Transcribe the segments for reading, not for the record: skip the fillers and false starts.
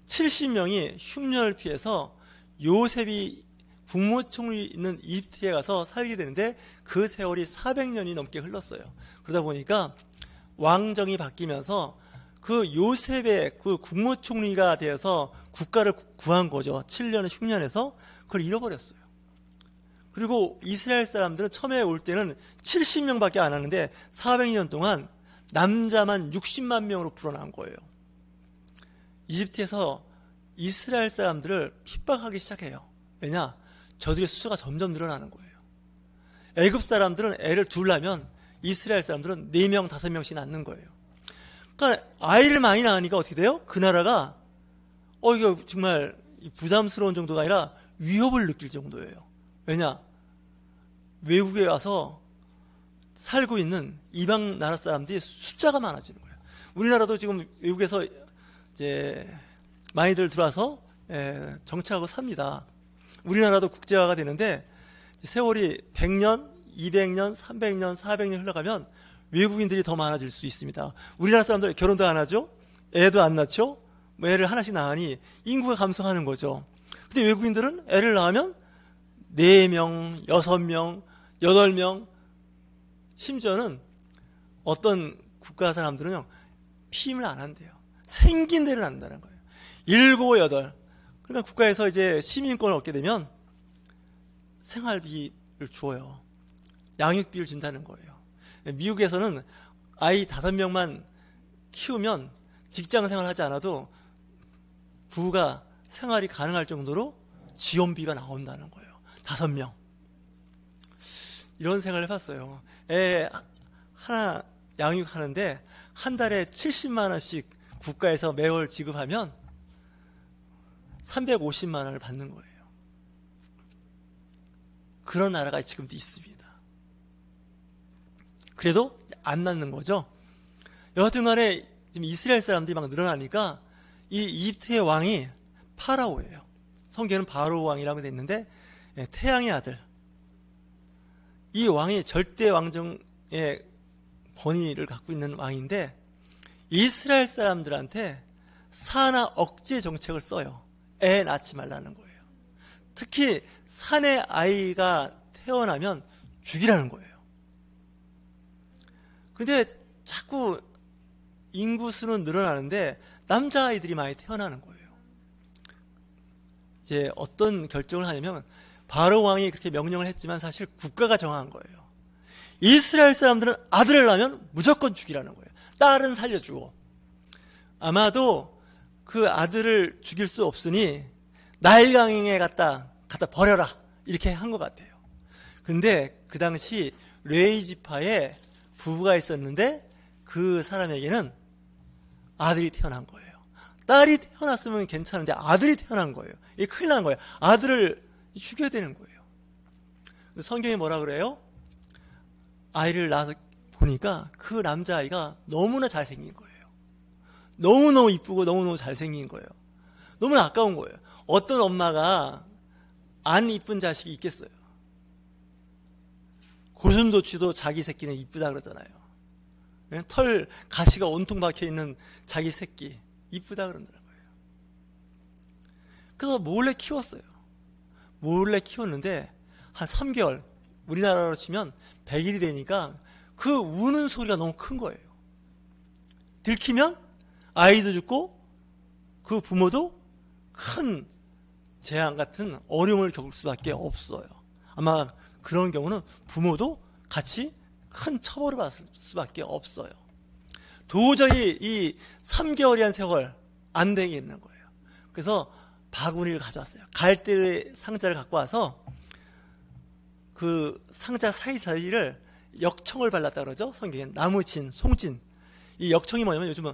70명이 흉년을 피해서 요셉이 국무총리 있는 이집트에 가서 살게 되는데 그 세월이 400년이 넘게 흘렀어요. 그러다 보니까 왕정이 바뀌면서 그 요셉의 그 국무총리가 되어서 국가를 구한 거죠. 7년의 흉년에서 그걸 잃어버렸어요. 그리고 이스라엘 사람들은 처음에 올 때는 70명밖에 안 하는데 400년 동안 남자만 60만 명으로 불어난 거예요. 이집트에서 이스라엘 사람들을 핍박하기 시작해요. 왜냐? 저들의 수가 점점 늘어나는 거예요. 애굽 사람들은 애를 둘라면 이스라엘 사람들은 4명, 5명씩 낳는 거예요. 그러니까 아이를 많이 낳으니까 어떻게 돼요? 그 나라가 이거 정말 부담스러운 정도가 아니라 위협을 느낄 정도예요. 왜냐? 외국에 와서 살고 있는 이방 나라 사람들이 숫자가 많아지는 거예요. 우리나라도 지금 외국에서 이제 많이들 들어와서 정착하고 삽니다. 우리나라도 국제화가 되는데 세월이 100년, 200년, 300년, 400년 흘러가면 외국인들이 더 많아질 수 있습니다. 우리나라 사람들 결혼도 안 하죠? 애도 안 낳죠? 뭐 애를 하나씩 낳으니 인구가 감소하는 거죠. 근데 외국인들은 애를 낳으면 4명, 6명, 8명, 심지어는 어떤 국가 사람들은요, 피임을 안 한대요. 생긴 대로 낳는다는 거예요. 7, 8. 그러니까 국가에서 이제 시민권을 얻게 되면 생활비를 줘요. 양육비를 준다는 거예요. 미국에서는 아이 5명만 키우면 직장 생활 하지 않아도 부부가 생활이 가능할 정도로 지원비가 나온다는 거예요. 5명. 이런 생활을 해봤어요. 애 하나 양육하는데 한 달에 70만 원씩 국가에서 매월 지급하면 350만 원을 받는 거예요. 그런 나라가 지금도 있습니다. 그래도 안 낳는 거죠. 여하튼 간에 지금 이스라엘 사람들이 막 늘어나니까 이 이집트의 왕이 파라오예요. 성경에는 바로 왕이라고 되어 있는데 태양의 아들. 이 왕이 절대 왕정의 권위를 갖고 있는 왕인데 이스라엘 사람들한테 산하 억제 정책을 써요. 애 낳지 말라는 거예요. 특히 산에 아이가 태어나면 죽이라는 거예요. 근데 자꾸 인구수는 늘어나는데 남자아이들이 많이 태어나는 거예요. 이제 어떤 결정을 하냐면 바로 왕이 그렇게 명령을 했지만 사실 국가가 정한 거예요. 이스라엘 사람들은 아들을 낳으면 무조건 죽이라는 거예요. 딸은 살려주고. 아마도 그 아들을 죽일 수 없으니 나일강에 갖다 버려라 이렇게 한 것 같아요. 근데 그 당시 레위 지파에 부부가 있었는데 그 사람에게는 아들이 태어난 거예요. 딸이 태어났으면 괜찮은데 아들이 태어난 거예요. 이게 큰일 난 거예요. 아들을 죽여야 되는 거예요. 성경이 뭐라 그래요? 아이를 낳아서 보니까 그 남자아이가 너무나 잘생긴 거예요. 너무너무 이쁘고 너무너무 잘생긴 거예요. 너무나 아까운 거예요. 어떤 엄마가 안 이쁜 자식이 있겠어요? 고슴도치도 자기 새끼는 이쁘다 그러잖아요. 털 가시가 온통 박혀있는 자기 새끼 이쁘다 그런다는 거예요. 그래서 몰래 키웠어요. 몰래 키웠는데 한 3개월, 우리나라로 치면 100일이 되니까 그 우는 소리가 너무 큰 거예요. 들키면 아이도 죽고 그 부모도 큰 재앙 같은 어려움을 겪을 수밖에 없어요. 아마 그런 경우는 부모도 같이 큰 처벌을 받을 수밖에 없어요. 도저히 이 3개월이란 세월 안 되겠는 거예요. 그래서 바구니를 가져왔어요. 갈대 상자를 갖고 와서 그 상자 사이사이를 역청을 발랐다 그러죠. 성경엔 나무진, 송진. 이 역청이 뭐냐면 요즘은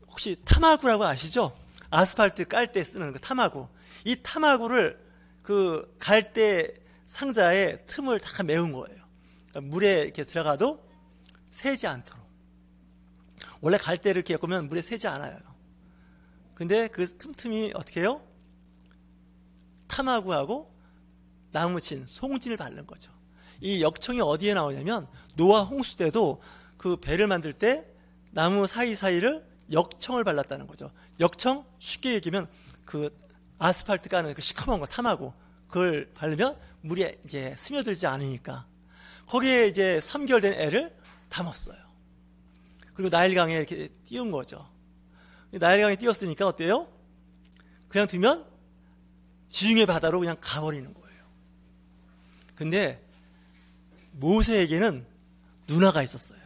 혹시 타마구라고 아시죠? 아스팔트 깔 때 쓰는 그 타마구. 이 타마구를 그 갈대 상자에 틈을 다 메운 거예요. 그러니까 물에 이렇게 들어가도 새지 않도록. 원래 갈대를 이렇게 엮으면 물에 새지 않아요. 근데 그 틈틈이 어떻게 해요? 타마구하고 나무친, 송진을 바른 거죠. 이 역청이 어디에 나오냐면 노아 홍수 때도 그 배를 만들 때 나무 사이사이를 역청을 발랐다는 거죠. 역청, 쉽게 얘기하면 그 아스팔트 까는 그 시커먼 거 탐하고 그걸 바르면 물이 이제 스며들지 않으니까 거기에 이제 3개월 된 애를 담았어요. 그리고 나일강에 이렇게 띄운 거죠. 나일강에 띄웠으니까 어때요? 그냥 두면 지중해 바다로 그냥 가버리는 거예요. 근데 모세에게는 누나가 있었어요.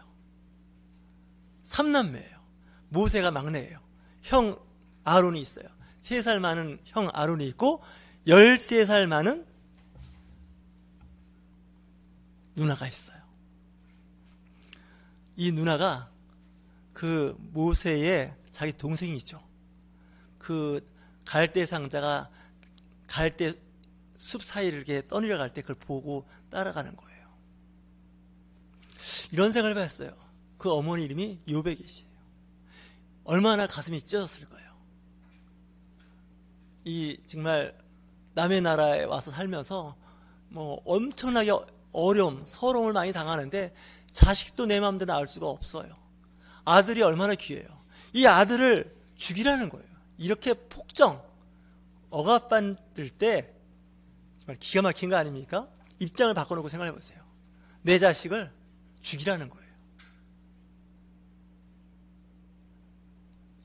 3남매예요. 모세가 막내예요. 형 아론이 있어요. 3살 많은 형 아론이 있고 13살 많은 누나가 있어요. 이 누나가 그 모세의 자기 동생이죠. 그 갈대 상자가 갈대 숲 사이를 이렇게 떠내려갈 때 그걸 보고 따라가는 거예요. 이런 생각을 했어요. 그 어머니 이름이 요베겟이에요. 얼마나 가슴이 찢어졌을까요? 이 정말 남의 나라에 와서 살면서 뭐 엄청나게 어려움, 서러움을 많이 당하는데 자식도 내 마음대로 낳을 수가 없어요. 아들이 얼마나 귀해요. 이 아들을 죽이라는 거예요. 이렇게 폭정, 억압받을 때 정말 기가 막힌 거 아닙니까? 입장을 바꿔놓고 생각해 보세요. 내 자식을 죽이라는 거예요.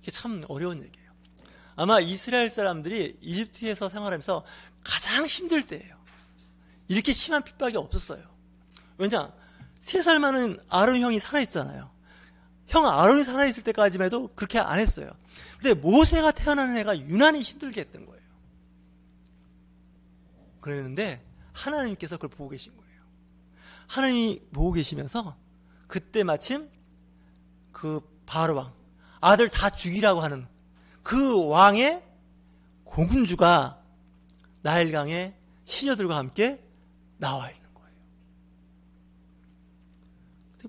이게 참 어려운 얘기예요. 아마 이스라엘 사람들이 이집트에서 생활하면서 가장 힘들 때예요. 이렇게 심한 핍박이 없었어요. 왜냐? 3살 많은 아론 형이 살아있잖아요. 형 아론이 살아있을 때까지만 해도 그렇게 안 했어요. 근데 모세가 태어나는 애가 유난히 힘들게 했던 거예요. 그랬는데 하나님께서 그걸 보고 계신 거예요. 하나님이 보고 계시면서 그때 마침 그 바로 왕, 아들 다 죽이라고 하는 그 왕의 공주가 나일강에 시녀들과 함께 나와 있는 거예요.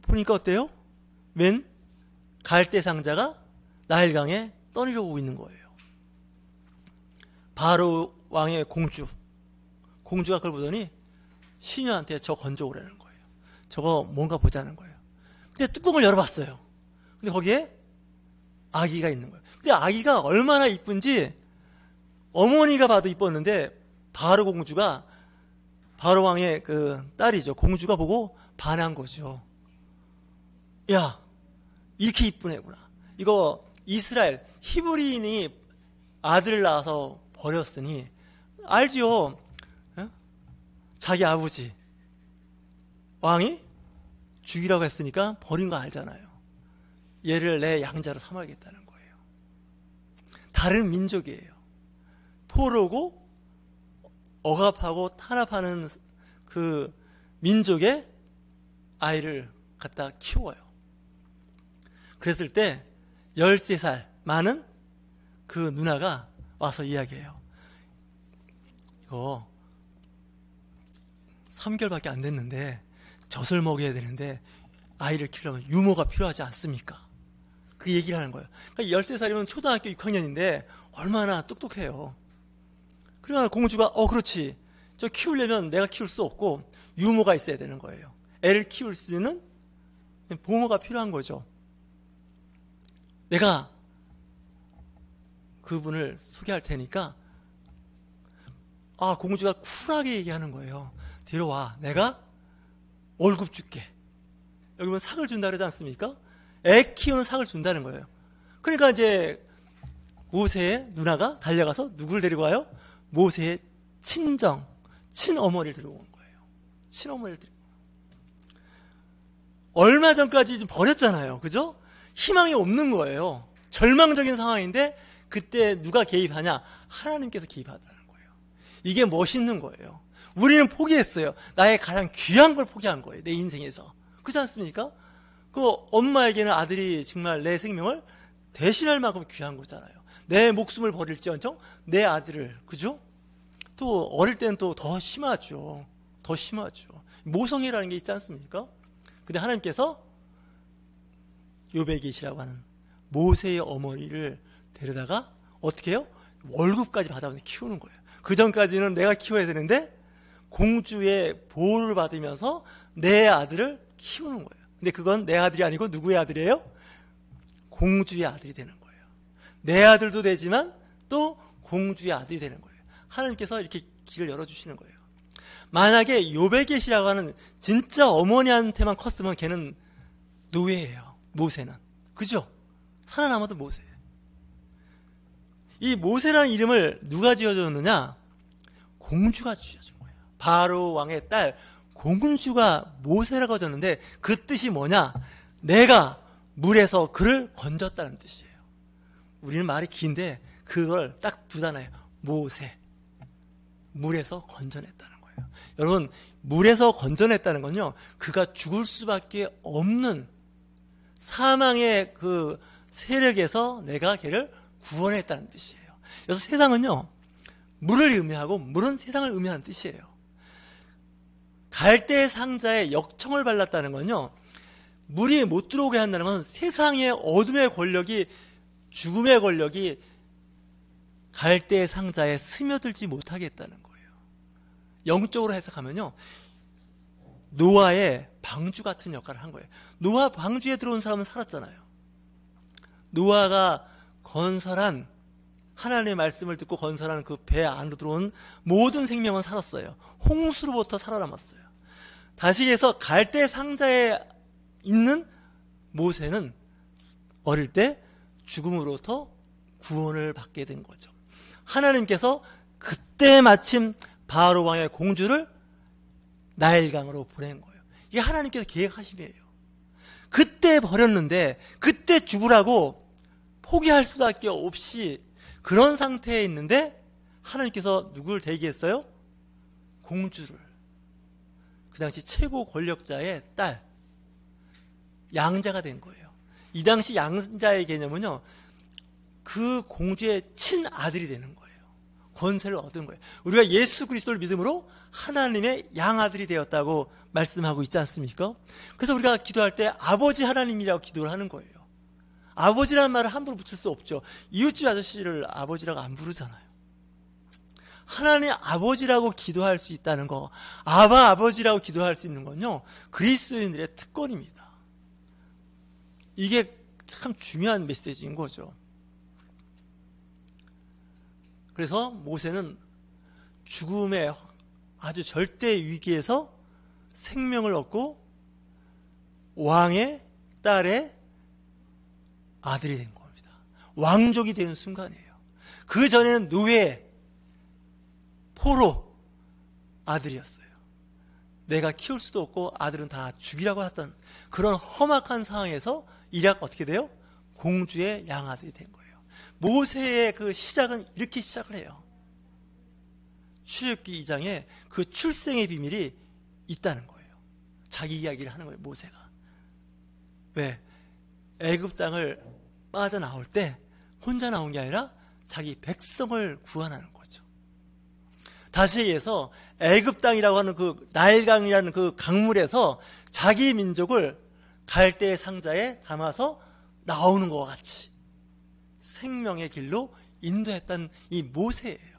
보니까 어때요? 맨 갈대 상자가 나일강에 떠내려오고 있는 거예요. 바로 왕의 공주가 그걸 보더니 시녀한테 저 건져오라는 거예요. 저거 뭔가 보자는 거예요. 근데 뚜껑을 열어봤어요. 근데 거기에 아기가 있는 거예요. 근데 아기가 얼마나 이쁜지 어머니가 봐도 이뻤는데 바로 공주가, 바로 왕의 그 딸이죠. 공주가 보고 반한 거죠. 야, 이렇게 이쁜 애구나. 이거 이스라엘 히브리인이 아들을 낳아서 버렸으니 알지요. 자기 아버지 왕이 죽이라고 했으니까 버린 거 알잖아요. 얘를 내 양자로 삼아야겠다는 거예요. 다른 민족이에요. 포로고 억압하고 탄압하는 그 민족의 아이를 갖다 키워요. 그랬을 때 13살 많은 그 누나가 와서 이야기해요. 이거 3개월밖에 안 됐는데 젖을 먹여야 되는데 아이를 키우려면 유모가 필요하지 않습니까? 그 얘기를 하는 거예요. 그러니까 13살이면 초등학교 6학년인데 얼마나 똑똑해요. 그러나 공주가 그렇지. 저 키우려면 내가 키울 수 없고 유모가 있어야 되는 거예요. 애를 키울 수 있는 부모가 필요한 거죠. 내가 그분을 소개할 테니까 공주가 쿨하게 얘기하는 거예요. 데려와. 내가 월급 줄게. 여기 보면 상을 준다 그러지 않습니까? 애 키우는 상을 준다는 거예요. 그러니까 이제 모세의 누나가 달려가서 누구를 데리고 와요? 모세의 친어머니를 데리고 온 거예요. 친어머니를 데리고. 얼마 전까지 좀 버렸잖아요. 그죠? 희망이 없는 거예요. 절망적인 상황인데 그때 누가 개입하냐? 하나님께서 개입하다는 거예요. 이게 멋있는 거예요. 우리는 포기했어요. 나의 가장 귀한 걸 포기한 거예요. 내 인생에서. 그렇지 않습니까? 그 엄마에게는 아들이 정말 내 생명을 대신할 만큼 귀한 거잖아요. 내 목숨을 버릴지언정 내 아들을. 그죠? 또 어릴 때는 또 더 심하죠. 더 심하죠. 모성애라는 게 있지 않습니까? 근데 하나님께서 요베겟이라고 하는 모세의 어머니를 데려다가 어떻게 해요? 월급까지 받아서 키우는 거예요. 그 전까지는 내가 키워야 되는데 공주의 보호를 받으면서 내 아들을 키우는 거예요. 근데 그건 내 아들이 아니고 누구의 아들이에요? 공주의 아들이 되는 거예요. 내 아들도 되지만 또 공주의 아들이 되는 거예요. 하나님께서 이렇게 길을 열어주시는 거예요. 만약에 요베겟이라고 하는 진짜 어머니한테만 컸으면 걔는 노예예요. 모세는. 그죠? 살아남아도 모세. 이 모세라는 이름을 누가 지어줬느냐? 공주가 지어준 거예요. 바로 왕의 딸 공주가 모세라고 졌는데 그 뜻이 뭐냐? 내가 물에서 그를 건졌다는 뜻이에요. 우리는 말이 긴데 그걸 딱 두 단어예요. 모세. 물에서 건져냈다는 거예요. 여러분, 물에서 건져냈다는 건요, 그가 죽을 수밖에 없는 사망의 그 세력에서 내가 걔를 구원했다는 뜻이에요. 그래서 세상은요, 물을 의미하고 물은 세상을 의미하는 뜻이에요. 갈대 상자에 역청을 발랐다는 건요, 물이 못 들어오게 한다는 건 세상의 어둠의 권력이, 죽음의 권력이 갈대 상자에 스며들지 못하게 했다는 거예요. 영적으로 해석하면요, 노아의 방주 같은 역할을 한 거예요. 노아 방주에 들어온 사람은 살았잖아요. 노아가 건설한, 하나님의 말씀을 듣고 건설한 그 배 안으로 들어온 모든 생명은 살았어요. 홍수로부터 살아남았어요. 다시 해서 갈대 상자에 있는 모세는 어릴 때 죽음으로부터 구원을 받게 된 거죠. 하나님께서 그때 마침 바로 왕의 공주를 나일강으로 보낸 거예요. 이게 하나님께서 계획하심이에요. 그때 버렸는데 그때 죽으라고 포기할 수밖에 없이 그런 상태에 있는데 하나님께서 누구를 대기했어요? 공주를. 그 당시 최고 권력자의 딸, 양자가 된 거예요. 이 당시 양자의 개념은요, 그 공주의 친아들이 되는 거예요. 권세를 얻은 거예요. 우리가 예수 그리스도를 믿음으로 하나님의 양아들이 되었다고 말씀하고 있지 않습니까? 그래서 우리가 기도할 때 아버지 하나님이라고 기도를 하는 거예요. 아버지라는 말을 함부로 붙일 수 없죠. 이웃집 아저씨를 아버지라고 안 부르잖아요. 하나님 아버지라고 기도할 수 있다는 거, 아버지라고 기도할 수 있는 건요, 그리스도인들의 특권입니다. 이게 참 중요한 메시지인 거죠. 그래서 모세는 죽음의 아주 절대 위기에서 생명을 얻고 왕의 딸의 아들이 된 겁니다. 왕족이 되는 순간이에요. 그 전에는 노예, 포로 아들이었어요. 내가 키울 수도 없고 아들은 다 죽이라고 했던 그런 험악한 상황에서 이략 어떻게 돼요? 공주의 양아들이 된 거예요. 모세의 그 시작은 이렇게 시작을 해요. 출애굽기 2장에 그 출생의 비밀이 있다는 거예요. 자기 이야기를 하는 거예요, 모세가. 왜? 애굽 땅을 빠져나올 때 혼자 나온 게 아니라 자기 백성을 구원하는 거죠. 다시 얘기해서 애굽 땅이라고 하는 그 나일강이라는 그 강물에서 자기 민족을 갈대의 상자에 담아서 나오는 것과 같이 생명의 길로 인도했던 이 모세예요.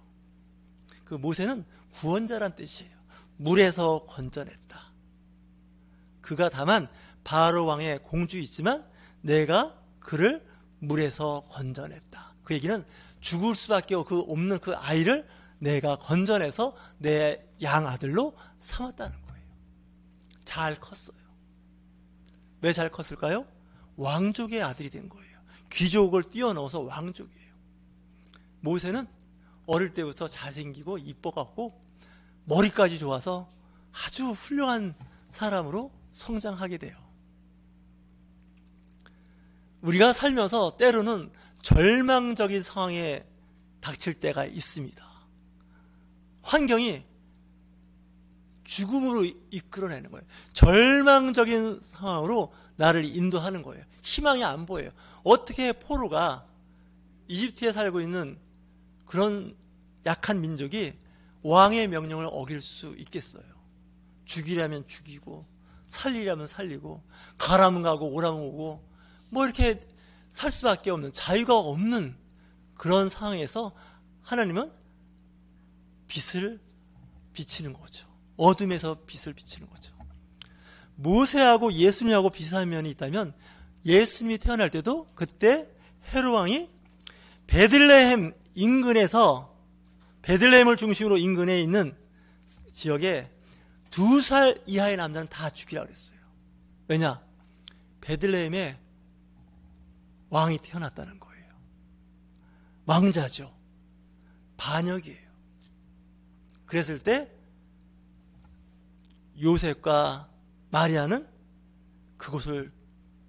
그 모세는 구원자란 뜻이에요. 물에서 건져냈다. 그가 다만 바로 왕의 공주이지만 내가 그를 물에서 건져냈다. 그 얘기는 죽을 수밖에 없는 그 아이를 내가 건져내서 내 양아들로 삼았다는 거예요. 잘 컸어요. 왜 잘 컸을까요? 왕족의 아들이 된 거예요. 귀족을 뛰어넘어서 왕족이에요. 모세는 어릴 때부터 잘생기고 이뻐갖고 머리까지 좋아서 아주 훌륭한 사람으로 성장하게 돼요. 우리가 살면서 때로는 절망적인 상황에 닥칠 때가 있습니다. 환경이 죽음으로 이끌어내는 거예요. 절망적인 상황으로 나를 인도하는 거예요. 희망이 안 보여요. 어떻게 포로가 이집트에 살고 있는 그런 약한 민족이 왕의 명령을 어길 수 있겠어요? 죽이라면 죽이고 살리라면 살리고 가라면 가고 오라면 오고 뭐 이렇게 살 수밖에 없는, 자유가 없는 그런 상황에서 하나님은 빛을 비치는 거죠. 어둠에서 빛을 비치는 거죠. 모세하고 예수님하고 비슷한 면이 있다면 예수님이 태어날 때도 그때 헤롯 왕이 베들레헴 인근에서, 베들레헴을 중심으로 인근에 있는 지역에 2살 이하의 남자는 다 죽이라고 그랬어요. 왜냐? 베들레헴에 왕이 태어났다는 거예요. 왕자죠. 반역이에요. 그랬을 때 요셉과 마리아는 그곳을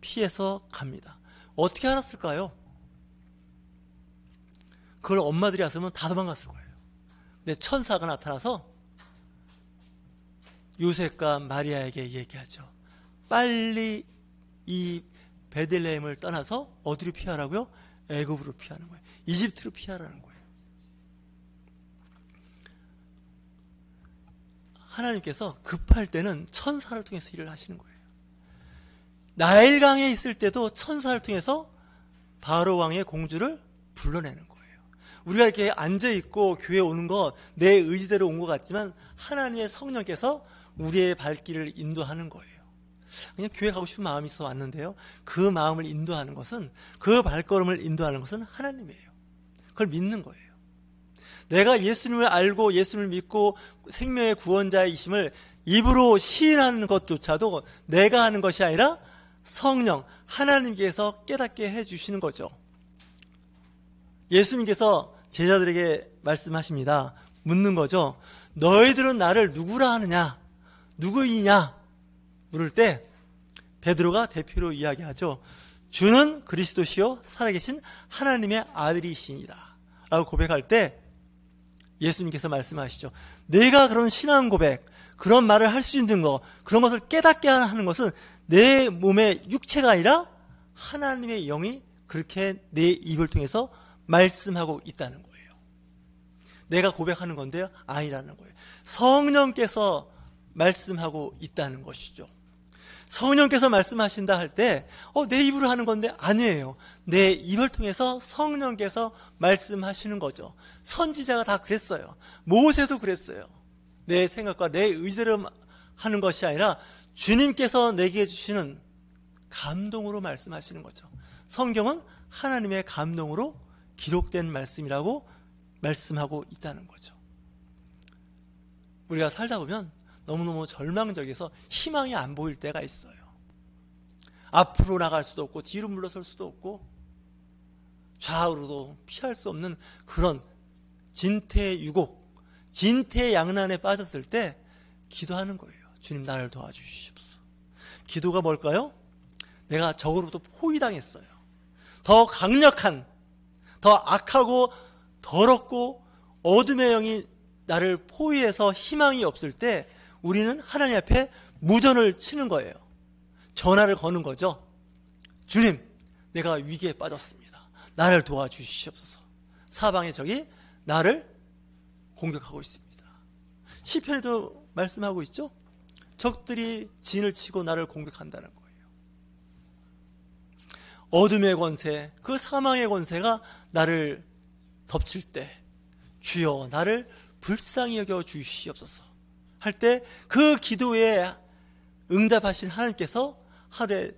피해서 갑니다. 어떻게 알았을까요? 그걸 엄마들이 알았으면 다 도망갔을 거예요. 근데 천사가 나타나서 요셉과 마리아에게 얘기하죠. 빨리 이 베들레헴을 떠나서 어디로 피하라고요? 애굽으로 피하는 거예요. 이집트로 피하라는 거예요. 하나님께서 급할 때는 천사를 통해서 일을 하시는 거예요. 나일강에 있을 때도 천사를 통해서 바로 왕의 공주를 불러내는 거예요. 우리가 이렇게 앉아있고 교회에 오는 것 내 의지대로 온 것 같지만 하나님의 성령께서 우리의 발길을 인도하는 거예요. 그냥 교회 가고 싶은 마음이 있어 왔는데요, 그 마음을 인도하는 것은, 그 발걸음을 인도하는 것은 하나님이에요. 그걸 믿는 거예요. 내가 예수님을 알고 예수님을 믿고 생명의 구원자이심을 입으로 시인하는 것조차도 내가 하는 것이 아니라 성령 하나님께서 깨닫게 해주시는 거죠. 예수님께서 제자들에게 말씀하십니다. 묻는 거죠. 너희들은 나를 누구라 하느냐? 누구이냐? 물을 때 베드로가 대표로 이야기하죠. 주는 그리스도시요 살아계신 하나님의 아들이시니라 라고 고백할 때 예수님께서 말씀하시죠. 내가 그런 신앙 고백, 그런 말을 할 수 있는 거, 그런 것을 깨닫게 하는 것은 내 몸의 육체가 아니라 하나님의 영이 그렇게 내 입을 통해서 말씀하고 있다는 거예요. 내가 고백하는 건데요, 아니라는 거예요. 성령께서 말씀하고 있다는 것이죠. 성령께서 말씀하신다 할 때 내 입으로 하는 건데 아니에요. 내 입을 통해서 성령께서 말씀하시는 거죠. 선지자가 다 그랬어요. 모세도 그랬어요. 내 생각과 내 의지대로 하는 것이 아니라 주님께서 내게 주시는 감동으로 말씀하시는 거죠. 성경은 하나님의 감동으로 기록된 말씀이라고 말씀하고 있다는 거죠. 우리가 살다 보면 너무너무 절망적이어서 희망이 안 보일 때가 있어요. 앞으로 나갈 수도 없고 뒤로 물러설 수도 없고 좌우로도 피할 수 없는 그런 진퇴유곡, 진퇴양난에 빠졌을 때 기도하는 거예요. 주님 나를 도와주시옵소서. 기도가 뭘까요? 내가 적으로부터 포위당했어요. 더 강력한, 더 악하고 더럽고 어둠의 영이 나를 포위해서 희망이 없을 때 우리는 하나님 앞에 무전을 치는 거예요. 전화를 거는 거죠. 주님, 내가 위기에 빠졌습니다. 나를 도와주시옵소서. 사방의 적이 나를 공격하고 있습니다. 시편에도 말씀하고 있죠. 적들이 진을 치고 나를 공격한다는 거예요. 어둠의 권세, 그 사망의 권세가 나를 덮칠 때 주여 나를 불쌍히 여겨 주시옵소서 할 때 그 기도에 응답하신 하나님께서 하루에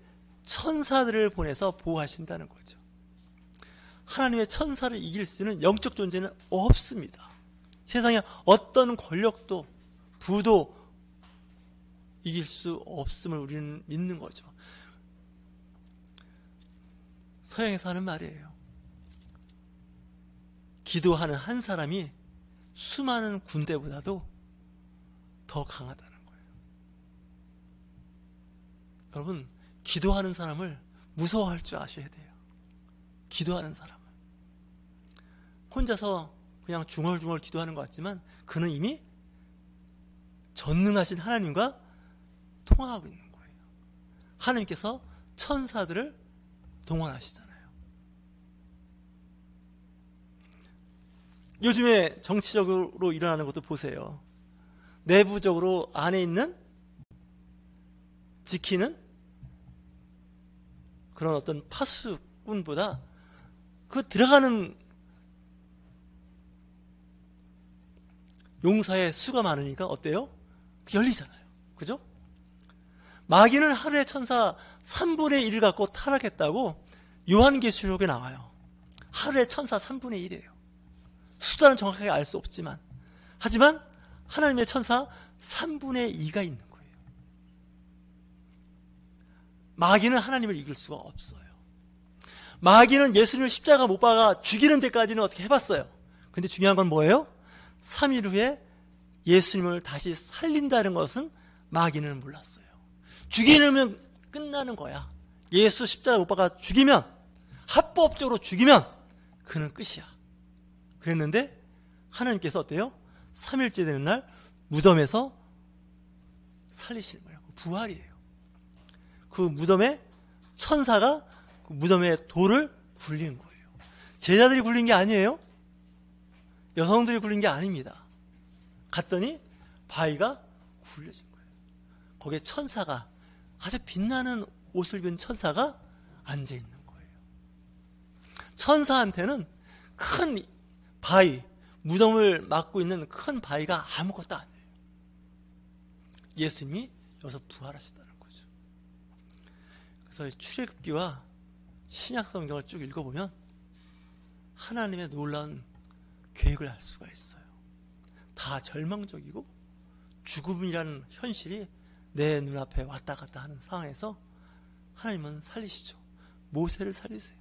천사들을 보내서 보호하신다는 거죠. 하나님의 천사를 이길 수 있는 영적 존재는 없습니다. 세상에 어떤 권력도 부도 이길 수 없음을 우리는 믿는 거죠. 서양에서 하는 말이에요. 기도하는 한 사람이 수많은 군대보다도 더 강하다는 거예요. 여러분, 기도하는 사람을 무서워할 줄 아셔야 돼요. 기도하는 사람을. 혼자서 그냥 중얼중얼 기도하는 것 같지만 그는 이미 전능하신 하나님과 통화하고 있는 거예요. 하나님께서 천사들을 동원하시잖아요. 요즘에 정치적으로 일어나는 것도 보세요. 내부적으로 안에 있는 지키는 그런 어떤 파수꾼보다 그 들어가는 용사의 수가 많으니까 어때요? 열리잖아요. 그죠? 마귀는 하루에 천사 3분의 1을 갖고 타락했다고 요한계시록에 나와요. 하루에 천사 3분의 1이에요. 숫자는 정확하게 알 수 없지만, 하지만 하나님의 천사 3분의 2가 있는 거예요. 마귀는 하나님을 이길 수가 없어요. 마귀는 예수님을 십자가 못 박아 죽이는 데까지는 어떻게 해봤어요. 근데 중요한 건 뭐예요? 3일 후에 예수님을 다시 살린다는 것은 마귀는 몰랐어요. 죽이면 끝나는 거야. 예수 십자가 못 박아 죽이면, 합법적으로 죽이면 그는 끝이야. 그랬는데 하나님께서 어때요? 3일째 되는 날 무덤에서 살리시는 거예요. 부활이에요. 그 무덤에 천사가 그 무덤에 돌을 굴린 거예요. 제자들이 굴린 게 아니에요. 여성들이 굴린 게 아닙니다. 갔더니 바위가 굴려진 거예요. 거기에 천사가, 아주 빛나는 옷을 입은 천사가 앉아있는 거예요. 천사한테는 큰 바위, 무덤을 막고 있는 큰 바위가 아무것도 아니에요. 예수님이 여기서 부활하시다는 거죠. 그래서 출애굽기와 신약 성경을 쭉 읽어보면 하나님의 놀라운 계획을 알 수가 있어요. 다 절망적이고 죽음이라는 현실이 내 눈앞에 왔다 갔다 하는 상황에서 하나님은 살리시죠. 모세를 살리세요.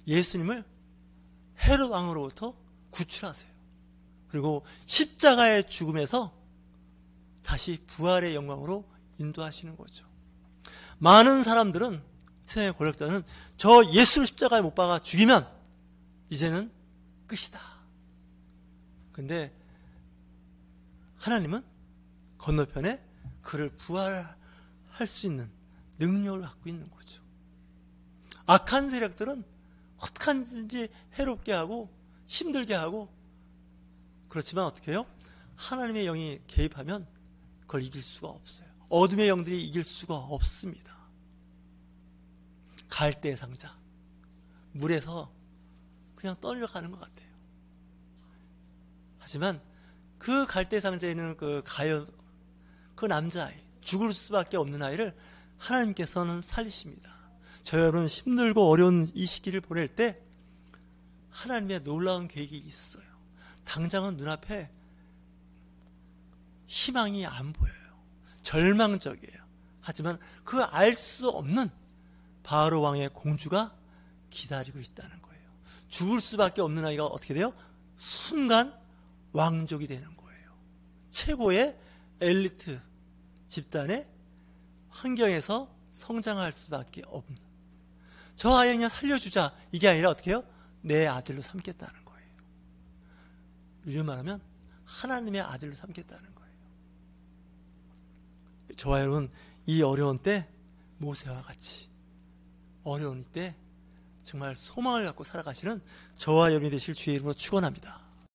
예수님을 헤롯 왕으로부터 구출하세요. 그리고 십자가의 죽음에서 다시 부활의 영광으로 인도하시는 거죠. 많은 사람들은, 세상의 권력자는 저 예수를 십자가에 못 박아 죽이면 이제는 끝이다. 근데 하나님은 건너편에 그를 부활할 수 있는 능력을 갖고 있는 거죠. 악한 세력들은 어떻게 하든지 해롭게 하고 힘들게 하고, 그렇지만 어떻게 해요? 하나님의 영이 개입하면 그걸 이길 수가 없어요. 어둠의 영들이 이길 수가 없습니다. 갈대 상자, 물에서 그냥 떠내려가는 것 같아요. 하지만 그 갈대 상자에는 그 남자아이, 죽을 수밖에 없는 아이를 하나님께서는 살리십니다. 저 여러분, 힘들고 어려운 이 시기를 보낼 때 하나님의 놀라운 계획이 있어요. 당장은 눈앞에 희망이 안 보여요. 절망적이에요. 하지만 그 알 수 없는 바로 왕의 공주가 기다리고 있다는 거예요. 죽을 수밖에 없는 아이가 어떻게 돼요? 순간 왕족이 되는 거예요. 최고의 엘리트 집단의 환경에서 성장할 수밖에 없는, 저 아이 그냥 살려주자, 이게 아니라 어떻게 해요? 내 아들로 삼겠다는 거예요. 요즘 말하면 하나님의 아들로 삼겠다는 거예요. 저와 여러분, 이 어려운 때 모세와 같이 어려운 때 정말 소망을 갖고 살아가시는 저와 여러분이 되실 주의 이름으로 축원합니다.